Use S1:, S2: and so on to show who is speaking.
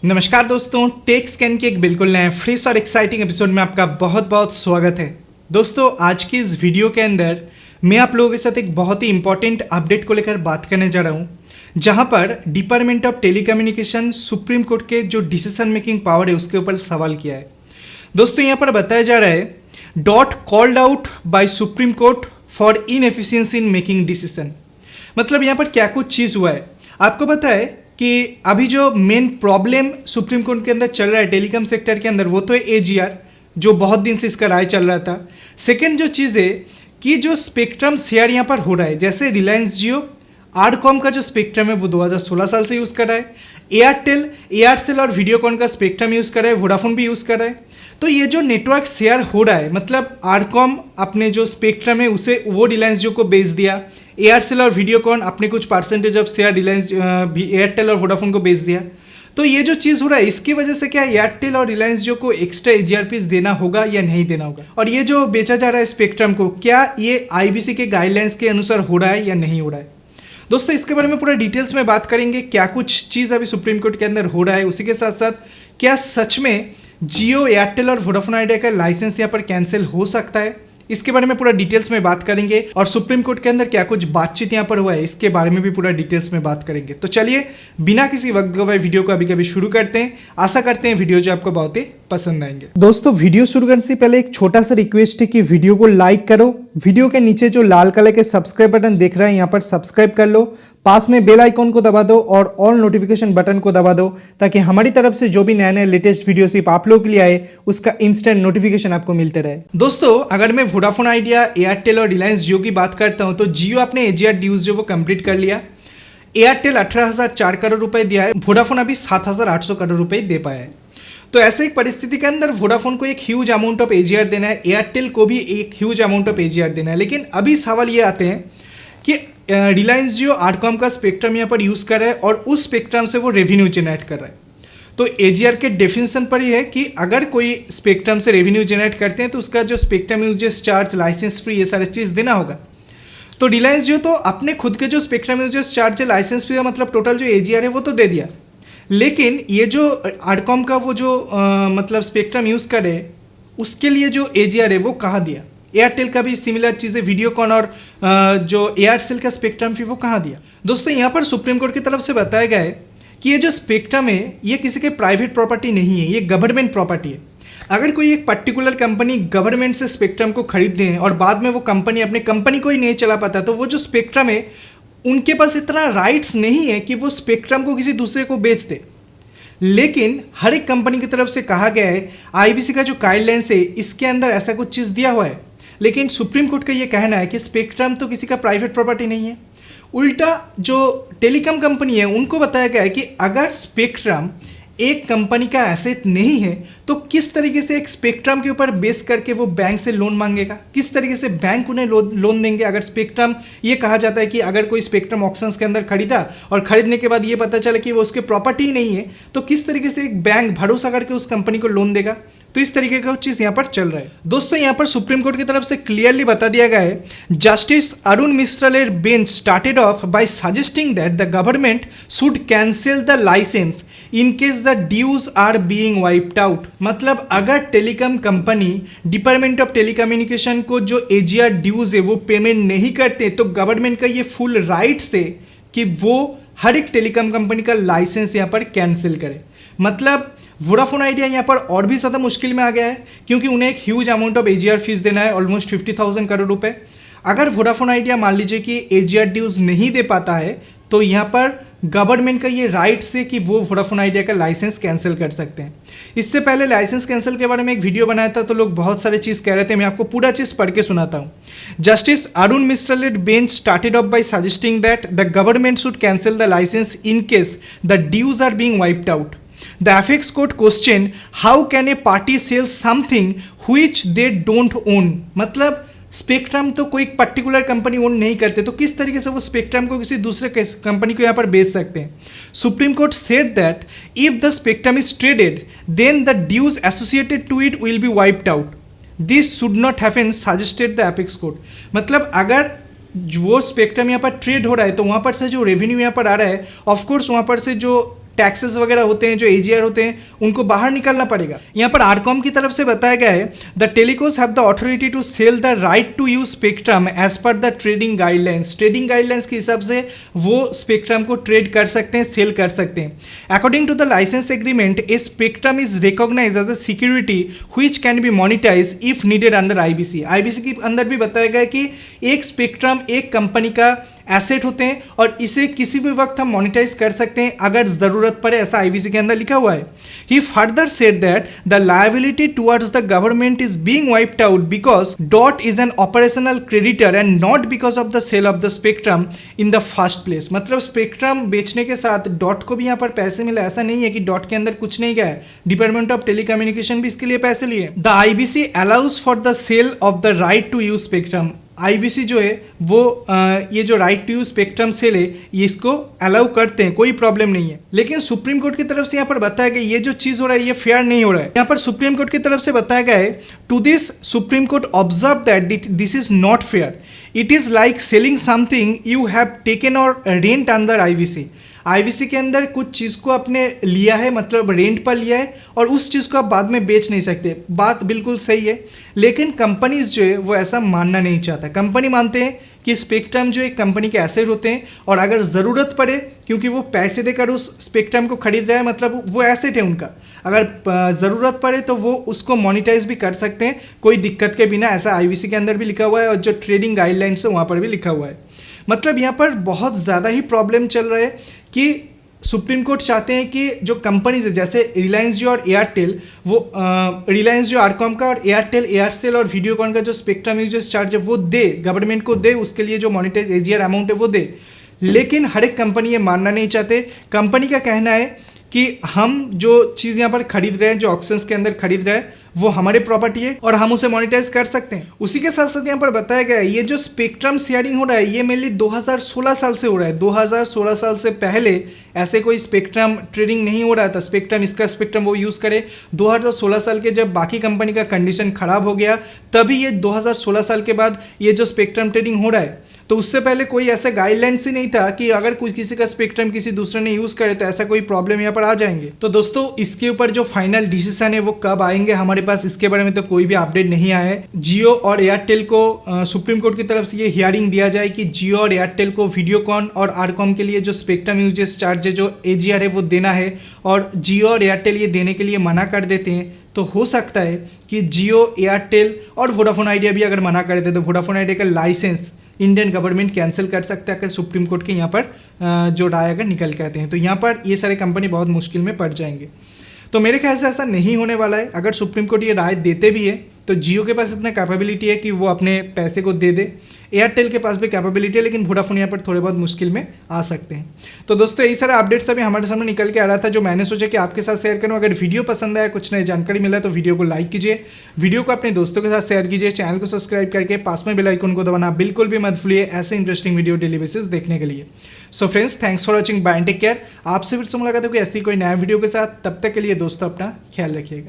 S1: नमस्कार दोस्तों, take scan के एक बिल्कुल नए फ्रेश और एक्साइटिंग एपिसोड में आपका बहुत बहुत स्वागत है। दोस्तों, आज की इस वीडियो के अंदर मैं आप लोगों के साथ एक बहुत ही इंपॉर्टेंट अपडेट को लेकर बात करने जा रहा हूँ, जहाँ पर department of telecommunication supreme court के जो डिसीजन मेकिंग पावर है उसके ऊपर सवाल किया है। दोस्तों, यहाँ पर बताया जा रहा है dot called out by supreme court for inefficiency in making decision. मतलब यहाँ पर क्या कुछ चीज़ हुआ है, आपको पता है कि अभी जो मेन प्रॉब्लम सुप्रीम कोर्ट के अंदर चल रहा है टेलीकॉम सेक्टर के अंदर, वो तो है एजीआर, जो बहुत दिन से इसका राय चल रहा था। सेकंड जो चीज़ है कि जो स्पेक्ट्रम शेयर यहाँ पर हो रहा है, जैसे रिलायंस जियो आरकॉम का जो स्पेक्ट्रम है वो 2016 साल से यूज़ कर रहा है, एयरसेल और वीडियोकॉन का स्पेक्ट्रम यूज़ कर रहा है, वोडाफोन भी यूज़ कर रहा है। तो ये जो नेटवर्क शेयर हो रहा है, मतलब आरकॉम अपने जो स्पेक्ट्रम है उसे वो रिलायंस जियो को बेच दिया, एयरसेल और वीडियोकॉन अपने कुछ percentage of share Reliance Airtel और वोडाफोन को बेच दिया। तो ये जो चीज़ हो रहा है इसकी वजह से क्या एयरटेल और रिलायंस जियो को एक्स्ट्रा एजीआरपीस देना होगा या नहीं देना होगा, और ये जो बेचा जा रहा है स्पेक्ट्रम को, क्या ये आईबीसी के गाइडलाइंस के अनुसार हो रहा है या नहीं हो रहा है। दोस्तों, इसके बारे में पूरा डिटेल्स में बात करेंगे, क्या कुछ चीज़ अभी सुप्रीम कोर्ट के अंदर हो रहा है, उसी के साथ साथ क्या सच में जियो, एयरटेल और वोडाफोन आइडिया का लाइसेंस यहाँ पर कैंसिल हो सकता है, इसके बारे में पूरा डिटेल्स में बात करेंगे। और सुप्रीम कोर्ट के अंदर क्या कुछ बातचीत यहाँ पर हुआ है इसके बारे में भी पूरा डिटेल्स में बात करेंगे। तो चलिए बिना किसी वक्त गवाए वीडियो को अभी शुरू करते हैं। आशा करते हैं वीडियो जो आपको बहुत ही पसंद आएंगे। दोस्तों, वीडियो शुरू करने से पहले एक छोटा सा रिक्वेस्ट है कि वीडियो को लाइक करो, वीडियो के नीचे जो लाल कलर के सब्सक्राइब बटन देख रहे हैं यहाँ पर सब्सक्राइब कर लो, पास में बेल आइकॉन को दबा दो और ऑल नोटिफिकेशन बटन को दबा दो, ताकि हमारी तरफ से जो भी नए नए लेटेस्ट वीडियो सिर्फ आप लोग के लिए आए उसका इंस्टेंट नोटिफिकेशन आपको मिलते रहे। दोस्तों, अगर मैं वोडाफोन आइडिया, एयरटेल और रिलायंस जियो की बात करता हूं तो जियो अपने एजीआर ड्यूज जो वो कंप्लीट कर लिया, एयरटेल 18,004 करोड़ रुपए दिया है, वोडाफोन अभी 7,800 करोड़ रुपए दे पाया है। तो ऐसे एक परिस्थिति के अंदर वोडाफोन को एक ह्यूज अमाउंट ऑफ एजीआर देना है, एयरटेल को भी एक ह्यूज अमाउंट ऑफ एजीआर देना है। लेकिन अभी सवाल ये आते हैं कि रिलायंस जियो आरकॉम का स्पेक्ट्रम यहाँ पर यूज़ कर रहा है और उस स्पेक्ट्रम से वो रेवेन्यू जनरेट कर रहा है। तो एजीआर के डेफिनेशन पर ही है कि अगर कोई स्पेक्ट्रम से रेवेन्यू जनरेट करते हैं तो उसका जो spectrum usage charge, licence free, ये सारी चीज़ देना होगा। तो रिलायंस जियो तो अपने खुद के जो स्पेक्ट्रम यूजेस चार्ज है, लाइसेंस फ्री, मतलब टोटल जो एजीआर है वो तो दे दिया, लेकिन ये जो आरकॉम का वो जो मतलब स्पेक्ट्रम यूज़ करे उसके लिए जो एजीआर है वो कहाँ दिया। एयरटेल का भी सिमिलर चीज़ें, वीडियोकॉन और जो एयरसेल का स्पेक्ट्रम फी वो कहाँ दिया। दोस्तों, यहाँ पर सुप्रीम कोर्ट की तरफ से बताया गया है कि ये जो स्पेक्ट्रम है ये किसी के प्राइवेट प्रॉपर्टी नहीं है, ये गवर्नमेंट प्रॉपर्टी है। अगर कोई एक पर्टिकुलर कंपनी गवर्नमेंट से स्पेक्ट्रम को खरीदते हैं और बाद में वो कंपनी अपने कंपनी को ही नहीं चला पाता, तो वो जो स्पेक्ट्रम है उनके पास इतना राइट्स नहीं है कि वो स्पेक्ट्रम को किसी दूसरे को बेच दे। लेकिन हर एक कंपनी की तरफ से कहा गया है, आईबीसी का जो गाइडलाइंस है इसके अंदर ऐसा कुछ चीज़ दिया हुआ है। लेकिन सुप्रीम कोर्ट का ये कहना है कि स्पेक्ट्रम तो किसी का प्राइवेट प्रॉपर्टी नहीं है। उल्टा जो टेलीकॉम कंपनी है उनको बताया गया है कि अगर स्पेक्ट्रम एक कंपनी का एसेट नहीं है तो किस तरीके से एक स्पेक्ट्रम के ऊपर बेस करके वो बैंक से लोन मांगेगा, किस तरीके से बैंक उन्हें लोन देंगे। अगर स्पेक्ट्रम, ये कहा जाता है कि अगर कोई स्पेक्ट्रम ऑक्शंस के अंदर खरीदा और खरीदने के बाद ये पता चला कि वो उसके प्रॉपर्टी ही नहीं है, तो किस तरीके से एक बैंक भरोसा करके उस कंपनी को लोन देगा। तो इस तरीके का चीज़ यहाँ पर चल रहा है। दोस्तों, यहाँ पर सुप्रीम कोर्ट की तरफ से क्लियरली बता दिया गया है, Justice Arun Mishra bench started off by suggesting that the government should cancel the licence in case the dues are being wiped out. मतलब अगर telecom company department of telecommunication को जो एजीआर ड्यूज है वो पेमेंट नहीं करते, तो गवर्नमेंट का ये फुल राइट्स है कि वो हर एक टेलीकॉम कंपनी का लाइसेंस यहाँ पर कैंसिल करे। मतलब वोडाफोन आइडिया यहाँ पर और भी ज़्यादा मुश्किल में आ गया है, क्योंकि उन्हें एक huge amount of AGR fees देना है, ऑलमोस्ट 50,000 करोड़ रुपए। अगर वोडाफोन आइडिया मान लीजिए कि एजीआर ड्यूज नहीं दे पाता है, तो यहाँ पर गवर्नमेंट का ये राइट्स है कि वो वोडाफोन आइडिया का लाइसेंस कैंसिल कर सकते हैं। इससे पहले लाइसेंस कैंसिल के बारे में एक वीडियो बनाया था, तो लोग बहुत सारे चीज़ कह रहे थे, मैं आपको पूरा चीज़ पढ़ के सुनाता हूँ। Justice Arun Mishra led bench started off by suggesting that the government should cancel the licence in case the dues are being wiped out. The apex court question, how can a party sell something which they don't own? मतलब spectrum तो कोई particular company own नहीं करते, तो किस तरीके से वो स्पेक्ट्रम को किसी दूसरे कंपनी को यहाँ पर बेच सकते हैं। Supreme Court said that if the spectrum is traded then the dues associated to it will be wiped out. This should not happen, suggested the apex court. मतलब अगर वो स्पेक्ट्रम यहाँ पर ट्रेड हो रहा है तो वहाँ पर से जो रेवेन्यू यहाँ पर आ रहा है, ऑफकोर्स वहाँ पर से जो टैक्सेस वगैरह होते हैं, जो एजीआर होते हैं, उनको बाहर निकालना पड़ेगा। यहाँ पर आरकॉम की तरफ से बताया गया है the telcos have the authority to sell the right to use spectrum as per the trading guidelines. Trading guidelines के हिसाब से वो स्पेक्ट्रम को ट्रेड कर सकते हैं, सेल कर सकते हैं। According to the licence agreement a spectrum is recognise as a security which can be monetise if needed under IBC. IBC के अंदर भी बताया गया कि एक स्पेक्ट्रम एक कंपनी का एसेट होते हैं और इसे किसी भी वक्त हम मोनिटाइज कर सकते हैं अगर जरूरत पड़े, ऐसा आईबीसी के अंदर लिखा हुआ है। He further said that the liability towards the government is being wiped out because DoT is an operational creditor and not because of the sale of the spectrum in the first place. मतलब spectrum बेचने के साथ dot को भी यहाँ पर पैसे मिले, ऐसा नहीं है कि डॉट के अंदर कुछ नहीं गया है। डिपार्टमेंट ऑफ टेलीकम्युनिकेशन भी इसके लिए पैसे लिए। The IBC allows for the sale of the right to use spectrum. IBC जो है वो ये जो right to use spectrum sale है ये इसको अलाउ करते हैं, कोई प्रॉब्लम नहीं है। लेकिन सुप्रीम कोर्ट की तरफ से यहाँ पर बताया गया ये जो चीज़ हो रहा है ये फेयर नहीं हो रहा है। यहाँ पर सुप्रीम कोर्ट की तरफ से बताया गया है to this Supreme Court observe that this is not fair. It is like selling something you have taken or rent under IBC. IBC के अंदर कुछ चीज़ को आपने लिया है, मतलब रेंट पर लिया है, और उस चीज़ को आप बाद में बेच नहीं सकते। बात बिल्कुल सही है, लेकिन कंपनीज जो है वो ऐसा मानना नहीं चाहता। कंपनी मानते हैं कि स्पेक्ट्रम जो एक कंपनी के एसेट होते हैं और अगर ज़रूरत पड़े, क्योंकि वो पैसे देकर उस स्पेक्ट्रम को खरीद रहा है, मतलब वो एसेट है उनका, अगर ज़रूरत पड़े तो वो उसको मोनिटाइज भी कर सकते हैं कोई दिक्कत के बिना। ऐसा आईबीसी के अंदर भी लिखा हुआ है और जो ट्रेडिंग गाइडलाइंस है वहाँ पर भी लिखा हुआ है। मतलब यहाँ पर बहुत ज़्यादा ही प्रॉब्लम चल रहा है कि सुप्रीम कोर्ट चाहते हैं कि जो कंपनीज है जैसे रिलायंस जियो और एयरटेल, वो रिलायंस जियो आरकॉम का और एयरसेल और वीडियोकॉन का जो स्पेक्ट्रम यूजेस चार्ज है वो दे, गवर्नमेंट को दे, उसके लिए जो मॉनिटाइज एजीआर अमाउंट है वो दे। लेकिन हर एक कंपनी ये मानना नहीं चाहते। कंपनी का कहना है कि हम जो चीज़ यहाँ पर खरीद रहे हैं, जो ऑक्शंस के अंदर खरीद रहे हैं, वो हमारे प्रॉपर्टी है और हम उसे मोनेटाइज कर सकते हैं। उसी के साथ साथ यहाँ पर बताया गया है ये जो स्पेक्ट्रम शेयरिंग हो रहा है ये मेनली 2016 साल से हो रहा है। 2016 साल से पहले ऐसे कोई स्पेक्ट्रम ट्रेडिंग नहीं हो रहा था। स्पेक्ट्रम इसका स्पेक्ट्रम वो यूज़ करे। 2016 साल के जब बाकी कंपनी का कंडीशन खराब हो गया तभी ये 2016 साल के बाद ये जो स्पेक्ट्रम ट्रेडिंग हो रहा है। तो उससे पहले कोई ऐसा गाइडलाइंस ही नहीं था कि अगर कुछ किसी का स्पेक्ट्रम किसी दूसरे ने यूज़ करे तो ऐसा कोई प्रॉब्लम यहाँ पर आ जाएंगे। तो दोस्तों इसके ऊपर जो फाइनल डिसीजन है वो कब आएंगे हमारे पास, इसके बारे में तो कोई भी अपडेट नहीं आया है। जियो और एयरटेल को सुप्रीम कोर्ट की तरफ से ये हियरिंग दिया जाए कि जियो और एयरटेल को वीडियोकॉन और आरकॉम के लिए जो स्पेक्ट्रम यूजेस चार्ज है, जो एजीआर है, वो देना है, और जियो और एयरटेल ये देने के लिए मना कर देते हैं तो हो सकता है कि जियो, एयरटेल और वोडाफोन आइडिया भी अगर मना कर देते तो वोडाफोन आइडिया का लाइसेंस इंडियन गवर्नमेंट कैंसिल कर सकता है अगर सुप्रीम कोर्ट के यहाँ पर जो राय अगर निकल के आते हैं। तो यहाँ पर ये सारे कंपनी बहुत मुश्किल में पड़ जाएंगे। तो मेरे ख्याल से ऐसा नहीं होने वाला है। अगर सुप्रीम कोर्ट ये राय देते भी है तो जियो के पास इतना कैपेबिलिटी है कि वो अपने पैसे को दे दे। एयरटेल के पास भी कैपेबिलिटी है, लेकिन वोडाफोन यहाँ पर थोड़े बहुत मुश्किल में आ सकते हैं। तो दोस्तों यही सारा अपडेट्स अभी हमारे सामने निकल के आ रहा था जो मैंने सोचा कि आपके साथ शेयर करूँ। अगर वीडियो पसंद आया, कुछ नई जानकारी मिला तो वीडियो को लाइक कीजिए, वीडियो को अपने दोस्तों के साथ शेयर कीजिए, चैनल को सब्सक्राइब करके पास में बेल आइकन को दबाना बिल्कुल भी मत भूलिए ऐसे इंटरेस्टिंग वीडियो डेली बेसिस देखने के लिए। So friends, thanks for watching, bye and take care. आपसे फिर से मुलाकात होगी ऐसी कोई नया वीडियो के साथ। तब तक के लिए दोस्तों अपना ख्याल रखिएगा।